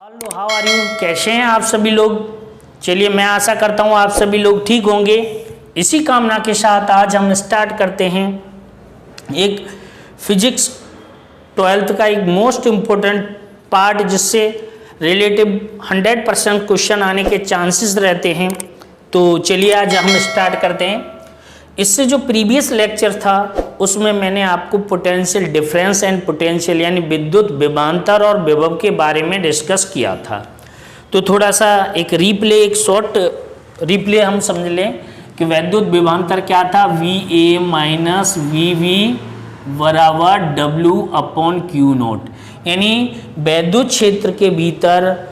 Hello, how are you? कैसे हैं आप सभी लोग? चलिए, मैं आशा करता हूँ आप सभी लोग ठीक होंगे। इसी कामना के साथ आज हम स्टार्ट करते हैं एक फिजिक्स 12th का एक मोस्ट इम्पोर्टेंट पार्ट, जिससे रिलेटिव 100% क्वेश्चन आने के चांसेस रहते हैं। तो चलिए आज हम स्टार्ट करते हैं। इससे जो प्रीवियस लेक्चर था उसमें मैंने आपको पोटेंशियल डिफरेंस एंड पोटेंशियल यानी विद्युत विभवांतर और विभव के बारे में डिस्कस किया था। तो थोड़ा सा एक रीप्ले, एक शॉर्ट रीप्ले हम समझ लें कि विद्युत विभवांतर क्या था। V A minus V B बराबर डब्ल्यू अपॉन क्यू नोट, यानी विद्युत क्षेत्र के भीतर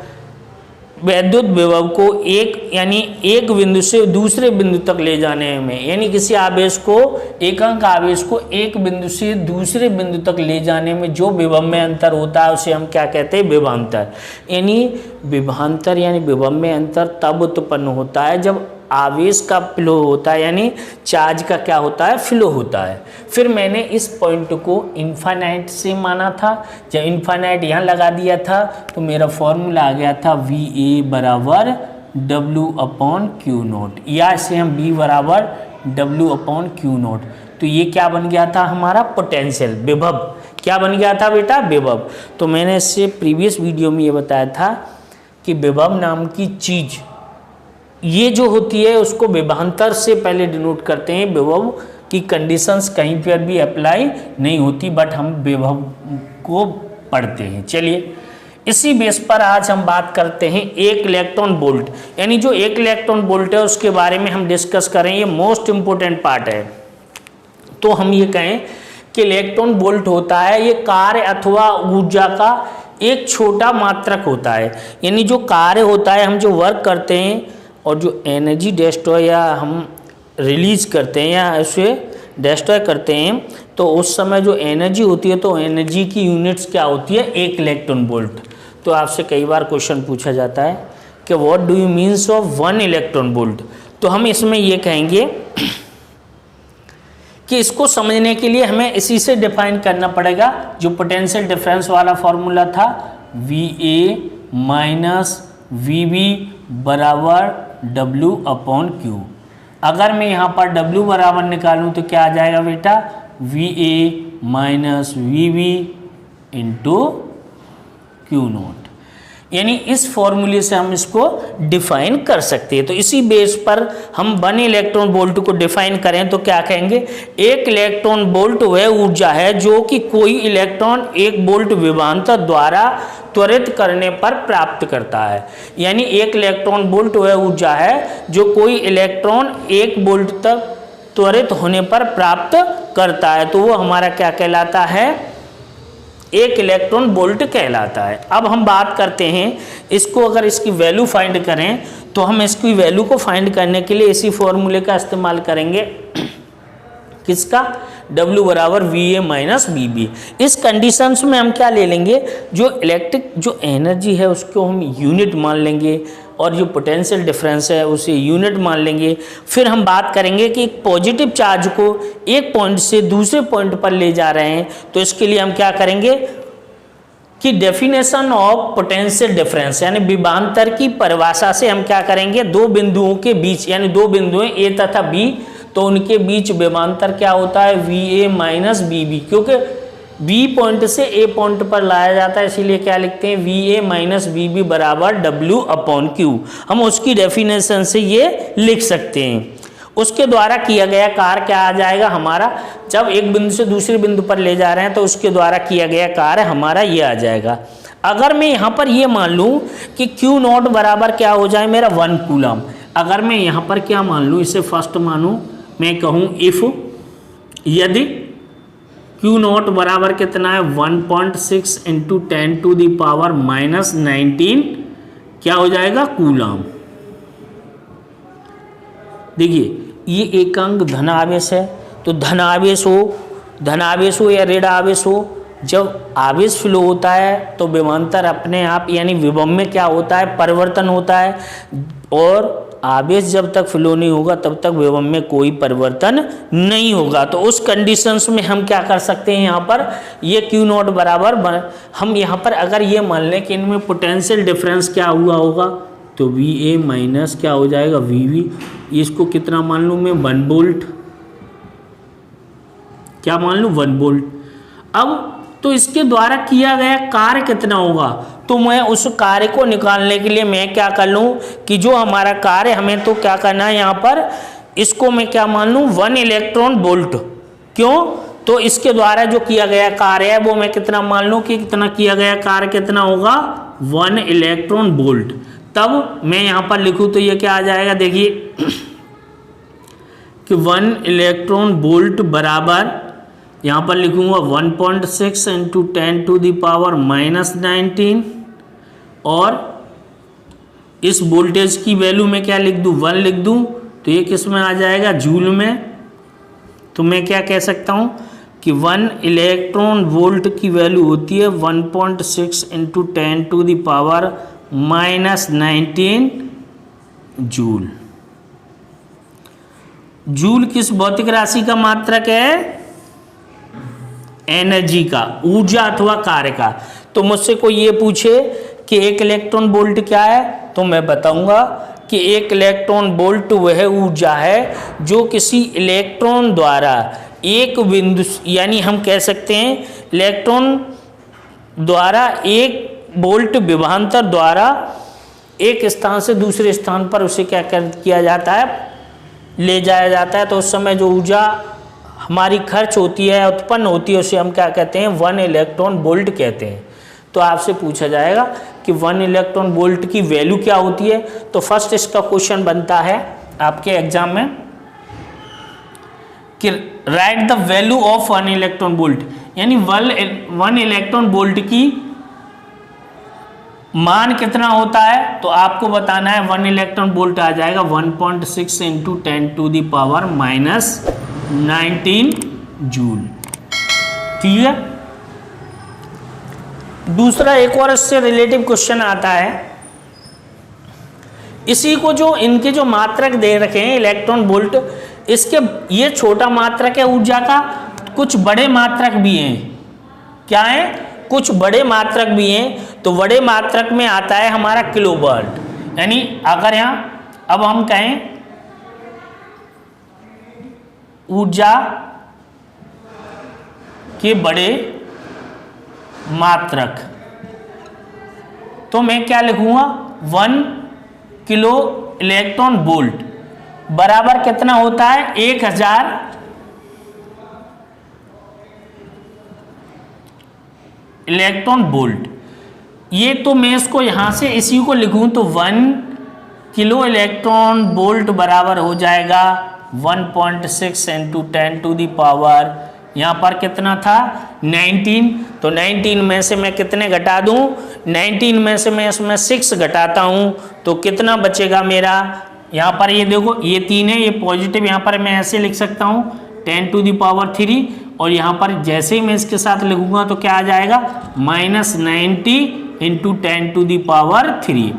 विद्युत विभव को एक बिंदु से दूसरे बिंदु तक ले जाने में, यानी किसी आवेश को, एकांक आवेश को एक बिंदु से दूसरे बिंदु तक ले जाने में जो विभव में अंतर होता है उसे हम क्या कहते हैं? विभवांतर। यानी विभवांतर यानी विभव में अंतर तब उत्पन्न होता है जब आवेश का फ्लो होता है, यानी चार्ज का क्या होता है? फ्लो होता है। फिर मैंने इस पॉइंट को इनफाइनाइट से माना था। जब इनफाइनाइट यहाँ लगा दिया था तो मेरा फॉर्मूला आ गया था वी ए बराबर डब्ल्यू अपॉन क्यू नोट, या इसे हम बी बराबर डब्ल्यू अपॉन क्यू नोट। तो ये क्या बन गया था? हमारा पोटेंशियल, विभव। क्या बन गया था बेटा? विभव। तो मैंने इससे प्रीवियस वीडियो में ये बताया था कि विभव नाम की चीज़ ये जो होती है उसको विभवांतर से पहले डिनोट करते हैं। विभव की कंडीशंस कहीं पर भी अप्लाई नहीं होती, बट हम विभव को पढ़ते हैं। चलिए, इसी बेस पर आज हम बात करते हैं एक इलेक्ट्रॉन वोल्ट, यानी जो एक इलेक्ट्रॉन वोल्ट है उसके बारे में हम डिस्कस करें। ये मोस्ट इम्पोर्टेंट पार्ट है। तो हम ये कहें कि इलेक्ट्रॉन वोल्ट होता है ये कार्य अथवा ऊर्जा का एक छोटा मात्रक होता है। यानी जो कार्य होता है, हम जो वर्क करते हैं और जो एनर्जी डिस्ट्रॉय या हम रिलीज करते हैं या उसे डिस्ट्रॉय करते हैं, तो उस समय जो एनर्जी होती है, तो एनर्जी की यूनिट्स क्या होती है? एक इलेक्ट्रॉन वोल्ट। तो आपसे कई बार क्वेश्चन पूछा जाता है कि what do you means of 1 electron volt. तो हम इसमें ये कहेंगे कि इसको समझने के लिए हमें इसी से डिफाइन करना पड़ेगा जो पोटेंशियल डिफरेंस वाला फॉर्मूला था, V A minus V B बराबर W अपॉन क्यू। अगर मैं यहाँ पर W बराबर निकालूँ तो क्या आ जाएगा बेटा? V A minus V B into Q naught. यानी इस फॉर्मूले से हम इसको डिफाइन कर सकते हैं। तो इसी बेस पर हम 1 इलेक्ट्रॉन वोल्ट को डिफाइन करें तो क्या कहेंगे? एक इलेक्ट्रॉन वोल्ट वह ऊर्जा है जो कि कोई इलेक्ट्रॉन 1 वोल्ट विभवांतर द्वारा त्वरित करने पर प्राप्त करता है। यानी एक इलेक्ट्रॉन वोल्ट वह ऊर्जा है जो कोई इलेक्ट्रॉन 1 वोल्ट तक त्वरित होने पर प्राप्त करता है। तो वो हमारा क्या कहलाता है? एक इलेक्ट्रॉन वोल्ट कहलाता है। अब हम बात करते हैं इसको, अगर इसकी वैल्यू फाइंड करें तो हम इसकी वैल्यू को फाइंड करने के लिए इसी फॉर्मूले का इस्तेमाल करेंगे। किसका? W बराबर V A minus V B. इस कंडीशंस में हम क्या ले लेंगे? जो इलेक्ट्रिक जो एनर्जी है उसको हम यूनिट मान लेंगे और जो पोटेंशियल डिफरेंस है उसे यूनिट मान लेंगे। फिर हम बात करेंगे कि एक पॉजिटिव चार्ज को एक पॉइंट से दूसरे पॉइंट पर ले जा रहे हैं, तो इसके लिए हम क्या करेंगे कि डेफिनेशन ऑफ पोटेंशियल डिफरेंस यानी विभवांतर की परिभाषा से हम क्या करेंगे? दो बिंदुओं के बीच, यानी दो बिंदु हैं ए तथा बी, तो उनके बीच विभवांतर क्या होता है? V A minus V B. क्योंकि बी पॉइंट से ए पॉइंट पर लाया जाता है, इसीलिए क्या लिखते हैं? V A minus V B बराबर डब्ल्यू अपॉन क्यू। हम उसकी डेफिनेशन से ये लिख सकते हैं। उसके द्वारा किया गया कार्य क्या आ जाएगा हमारा? जब एक बिंदु से दूसरे बिंदु पर ले जा रहे हैं तो उसके द्वारा किया गया कार्य हमारा ये आ जाएगा। अगर मैं यहाँ पर ये मान लूँ कि क्यू नॉट बराबर क्या हो जाए? मेरा 1 कूलम। अगर मैं यहाँ पर क्या मान लूँ, इसे फर्स्ट मानूँ, मैं कहूँ इफ यदि क्यू नॉट बराबर कितना है? 1.6 इंटू 10⁻⁻19 क्या हो जाएगा? कूलम। देखिए, ये एकांक धन आवेश है, तो धन आवेश हो या ऋण आवेश हो, जब आवेश फ्लो होता है तो विभवांतर अपने आप यानी विभव में क्या होता है? परिवर्तन होता है। और आवेश जब तक फ्लो नहीं होगा तब तक विभव में कोई परिवर्तन नहीं होगा। तो उस कंडीशंस में हम क्या कर सकते हैं, यहाँ पर ये क्यू नॉट बराबर हम यहाँ पर अगर ये मान लें कि इनमें पोटेंशियल डिफरेंस क्या हुआ होगा, तो वी ए माइनस क्या हो जाएगा वी वी, इसको कितना मान लूँ मैं 1 वोल्ट, क्या मान लूँ 1 वोल्ट। अब तो इसके द्वारा किया गया कार्य कितना होगा, तो मैं उस कार्य को निकालने के लिए मैं क्या कर लूँ कि जो हमारा कार्य हमें तो क्या करना है यहाँ पर, इसको मैं क्या मान लूँ 1 इलेक्ट्रॉन वोल्ट। क्यों, तो इसके द्वारा जो किया गया कार्य है वो मैं कितना मान लूँ कि कितना किया गया कार्य कितना होगा 1 इलेक्ट्रॉन वोल्ट। तब मैं यहाँ पर लिखूँ तो ये क्या आ जाएगा, देखिए कि 1 इलेक्ट्रॉन वोल्ट बराबर यहाँ पर लिखूँगा 1.6 इंटू 10⁻⁻19 और इस वोल्टेज की वैल्यू में क्या लिख दूँ 1 लिख दूँ, तो ये किस में आ जाएगा जूल में। तो मैं क्या कह सकता हूँ कि 1 इलेक्ट्रॉन वोल्ट की वैल्यू होती है 1.6 इंटू 10⁻⁻19 जूल। जूल किस भौतिक राशि का मात्रक है, एनर्जी का, ऊर्जा अथवा कार्य का। तो मुझसे कोई ये पूछे कि 1 इलेक्ट्रॉन वोल्ट क्या है, तो मैं बताऊंगा कि 1 इलेक्ट्रॉन वोल्ट वह ऊर्जा है जो किसी इलेक्ट्रॉन द्वारा एक बिंदु, यानी हम कह सकते हैं इलेक्ट्रॉन द्वारा 1 वोल्ट विभवांतर द्वारा एक स्थान से दूसरे स्थान पर उसे क्या किया जाता है, ले जाया जाता है। तो उस समय जो ऊर्जा हमारी खर्च होती है, उत्पन्न होती है, उसे हम क्या कहते हैं 1 इलेक्ट्रॉन वोल्ट कहते हैं। तो आपसे पूछा जाएगा कि 1 इलेक्ट्रॉन वोल्ट की वैल्यू क्या होती है, तो फर्स्ट इसका क्वेश्चन बनता है आपके एग्जाम में कि right the value of 1 electron volt, यानी 1 इलेक्ट्रॉन वोल्ट की मान कितना होता है, तो आपको बताना है 1 इलेक्ट्रॉन वोल्ट आ जाएगा 1.6 इंटू 10⁻⁻19 जूल। ठीक है। दूसरा एक और इससे रिलेटिव क्वेश्चन आता है, इसी को जो इनके जो मात्रक दे रखे हैं इलेक्ट्रॉन वोल्ट, इसके ये छोटा मात्रक है ऊर्जा का, कुछ बड़े मात्रक भी हैं। क्या है, कुछ बड़े मात्रक भी हैं। तो बड़े मात्रक में आता है हमारा किलोवाट, यानी अगर यहाँ अब हम कहें ऊर्जा के बड़े मात्रक, तो मैं क्या लिखूंगा 1 किलो इलेक्ट्रॉन वोल्ट बराबर कितना होता है 1000 इलेक्ट्रॉन वोल्ट। ये तो मैं इसको यहां से इसी को लिखूं तो 1 किलो इलेक्ट्रॉन वोल्ट बराबर हो जाएगा 1.6 इंटू 10⁻, यहाँ पर कितना था 19। तो 19 में से मैं कितने घटा दूं, 19 में से मैं इसमें 6 घटाता हूं तो कितना बचेगा मेरा, यहाँ पर ये देखो ये 3 है, ये पॉजिटिव, यहाँ पर मैं ऐसे लिख सकता हूँ 10⁻3, और यहाँ पर जैसे ही मैं इसके साथ लिखूंगा तो क्या आ जाएगा -90 इंटू 10⁻3।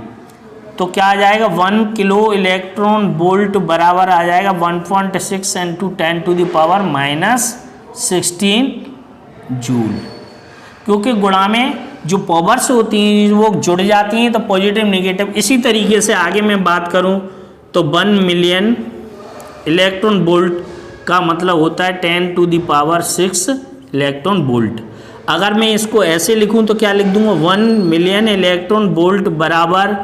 तो क्या आ जाएगा 1 किलो इलेक्ट्रॉन वोल्ट बराबर आ जाएगा 1.6 इंटू 10⁻16 जूल। क्योंकि गुणा में जो पावर्स होती हैं वो जुड़ जाती हैं, तो पॉजिटिव नेगेटिव। इसी तरीके से आगे मैं बात करूं तो 1 मिलियन इलेक्ट्रॉन वोल्ट का मतलब होता है 10⁻6 इलेक्ट्रॉन वोल्ट। अगर मैं इसको ऐसे लिखूं तो क्या लिख दूंगा 1 मिलियन इलेक्ट्रॉन वोल्ट बराबर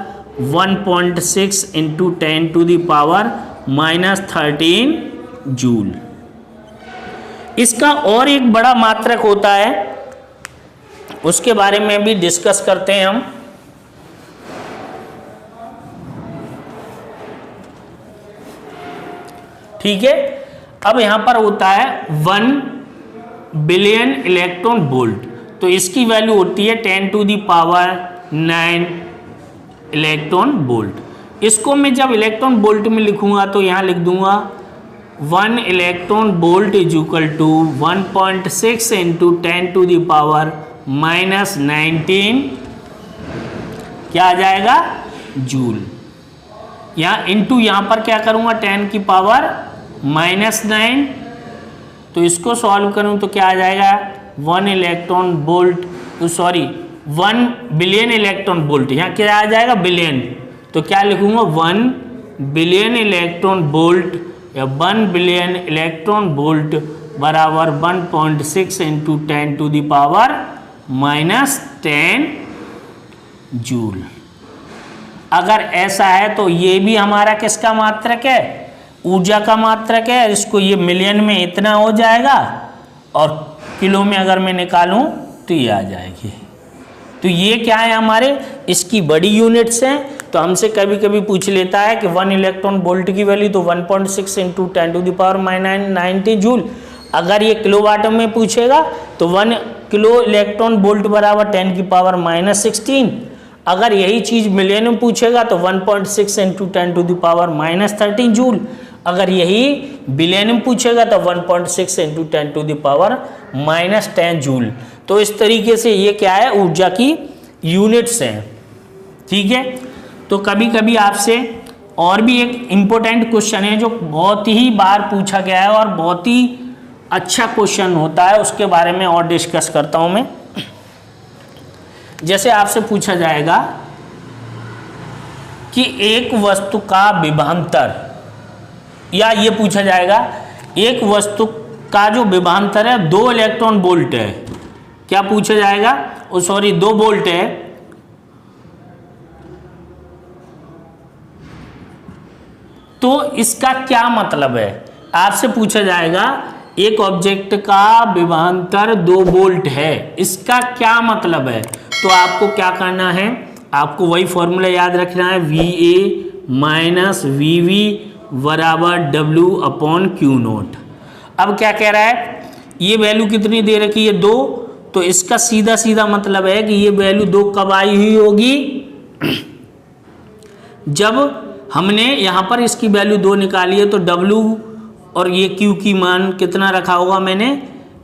1.6 इंटू 10⁻13 जूल। इसका और एक बड़ा मात्रक होता है, उसके बारे में भी डिस्कस करते हैं हम। ठीक है। अब यहां पर होता है 1 बिलियन इलेक्ट्रॉन वोल्ट, तो इसकी वैल्यू होती है 10⁻9 इलेक्ट्रॉन वोल्ट। इसको मैं जब इलेक्ट्रॉन वोल्ट में लिखूंगा तो यहां लिख दूंगा 1 electron volt is equal to 1.6 into 10⁻⁻19 क्या आ जाएगा जूल। यहाँ इंटू यहाँ पर क्या करूँगा 10 की पावर -9, तो इसको सॉल्व करूँ तो क्या आ जाएगा 1 electron volt, sorry 1 billion electron volt, यहाँ क्या आ जाएगा बिलियन, तो क्या लिखूंगा 1 बिलियन इलेक्ट्रॉन वोल्ट या 1 बिलियन इलेक्ट्रॉन वोल्ट बराबर 1.6 into 10 to the power -10 joule. अगर ऐसा है तो ये भी हमारा किसका मात्रक है, ऊर्जा का मात्रक है। इसको ये मिलियन में इतना हो जाएगा और किलो में अगर मैं निकालूं तो ये आ जाएगी। तो ये क्या है हमारे, इसकी बड़ी यूनिट्स हैं। तो हमसे कभी कभी पूछ लेता है कि 1 इलेक्ट्रॉन वोल्ट की वैल्यू, तो 1.6 into 10 to the power -90 joule. अगर ये किलोवाट में पूछेगा तो 1 किलो इलेक्ट्रॉन वोल्ट बराबर 10 की पावर -16। अगर यही चीज़ मिलियन में पूछेगा तो 1.6 into 10 to the power -13 joule. अगर यही बिलियन में पूछेगा तो 1.6 into 10 to the power -10 joule. तो इस तरीके से ये क्या है, ऊर्जा की यूनिट्स हैं। ठीक है, तो कभी कभी आपसे और भी एक इम्पोर्टेंट क्वेश्चन है जो बहुत ही बार पूछा गया है और बहुत ही अच्छा क्वेश्चन होता है, उसके बारे में और डिस्कस करता हूं मैं। जैसे आपसे पूछा जाएगा कि एक वस्तु का विभवांतर, या ये पूछा जाएगा एक वस्तु का जो विभवांतर है 2 इलेक्ट्रॉन वोल्ट है, क्या पूछा जाएगा, सॉरी 2 वोल्ट है, तो इसका क्या मतलब है। आपसे पूछा जाएगा एक ऑब्जेक्ट का विभवांतर 2 वोल्ट है, इसका क्या मतलब है। तो आपको क्या करना है, आपको वही फॉर्मूला याद रखना है, VA माइनस VV बराबर W/Q0। अब क्या कह रहा है, ये वैल्यू कितनी दे रखी है 2, तो इसका सीधा सीधा मतलब है कि ये वैल्यू 2 कब आई हुई होगी, जब हमने यहाँ पर इसकी वैल्यू 2 निकाली है। तो W और ये Q की मान कितना रखा होगा मैंने,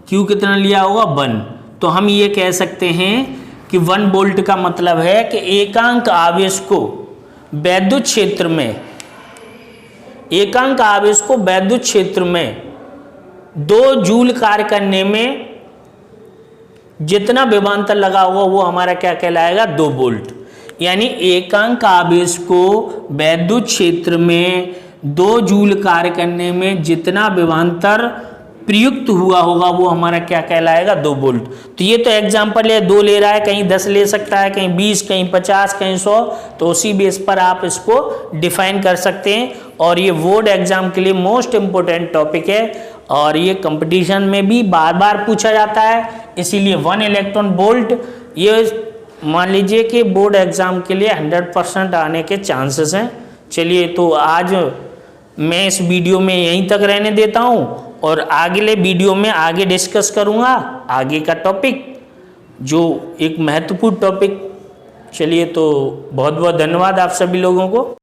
Q कितना लिया होगा 1। तो हम ये कह सकते हैं कि 1 वोल्ट का मतलब है कि एकांक आवेश को वैद्युत क्षेत्र में, एकांक आवेश को वैद्युत क्षेत्र में 2 जूल कार्य करने में जितना विभवांतर लगा होगा वो हमारा क्या कहलाएगा 2 वोल्ट। यानी एकांक आवेश को वैद्युत क्षेत्र में 2 जूल कार्य करने में जितना विभवांतर प्रयुक्त हुआ होगा वो हमारा क्या कहलाएगा 2 वोल्ट। तो ये तो एग्जांपल है, 2 ले रहा है, कहीं 10 ले सकता है, कहीं 20, कहीं 50, कहीं 100, तो उसी बेस पर आप इसको डिफाइन कर सकते हैं। और ये बोर्ड एग्जाम के लिए मोस्ट इम्पोर्टेंट टॉपिक है और ये कंपटीशन में भी बार बार पूछा जाता है। इसीलिए 1 इलेक्ट्रॉन वोल्ट ये मान लीजिए कि बोर्ड एग्जाम के लिए 100% आने के चांसेस हैं। चलिए, तो आज मैं इस वीडियो में यहीं तक रहने देता हूं और अगले वीडियो में आगे डिस्कस करूंगा आगे का टॉपिक, जो एक महत्वपूर्ण टॉपिक। चलिए, तो बहुत बहुत धन्यवाद आप सभी लोगों को।